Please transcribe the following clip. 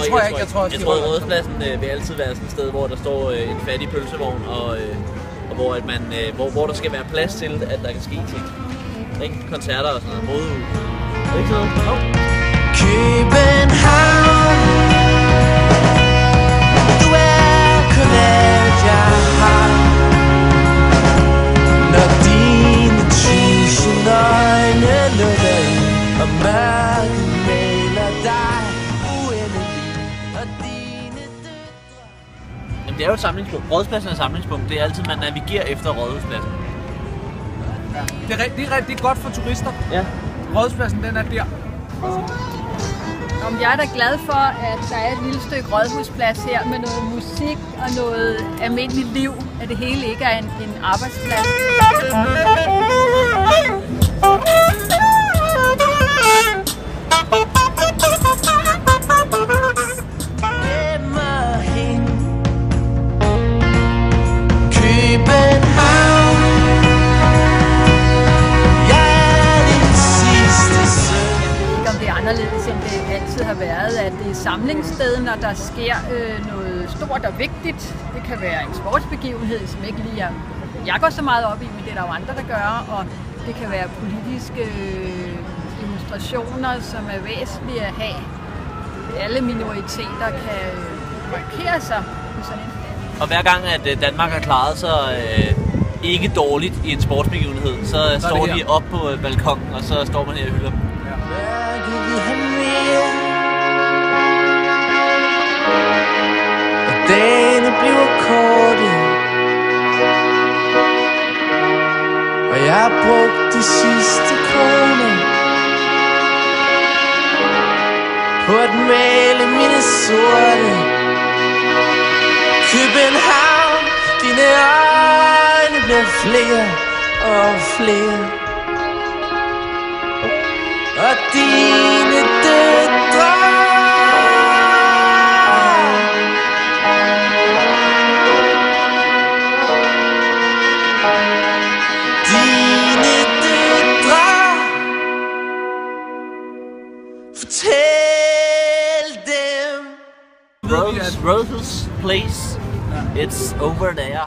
tror jeg ikke. Jeg tror at Rådhuspladsen vil altid være sådan et sted, hvor der står en fattig pølsevogn, og hvor der skal være plads til, at der kan ske ting. Ikke? Koncerter og sådan noget. Modehus. Er det ikke sådan noget? København, du er kun alt jeg har. Når dine tusind øjne lukker ind, og mørket maler dig uendelig, og dine døtre. Jamen, det er jo et samlingspunkt. Rådhuspladsen er et samlingspunkt. Det er altid, man navigerer efter Rådhuspladsen. Ja. Det er godt for turister. Ja. Rådhuspladsen, den er der. Jeg er da glad for, at der er et lille stykke Rådhusplads her med noget musik og noget almindeligt liv, at det hele ikke er en arbejdsplads. Anderledes end det altid har været, at det er samlingssted, når der sker noget stort og vigtigt. Det kan være en sportsbegivenhed, som ikke lige jeg går så meget op i, men det er der jo andre, der gør, og det kan være politiske demonstrationer, som er væsentlige at have. Alle minoriteter kan markere sig på sådan en dag. Og hver gang, at Danmark har klaret sig ikke dårligt i en sportsbegivenhed, så står de op på balkonen, og så står man her og hylder dem. Dagene bliver korte, og jeg har brugt de sidste kroner på at male mine sorte. København, dine øjne bliver flere og flere, og dine døtre. Fortæl dem. Rådhus Place, it's over there.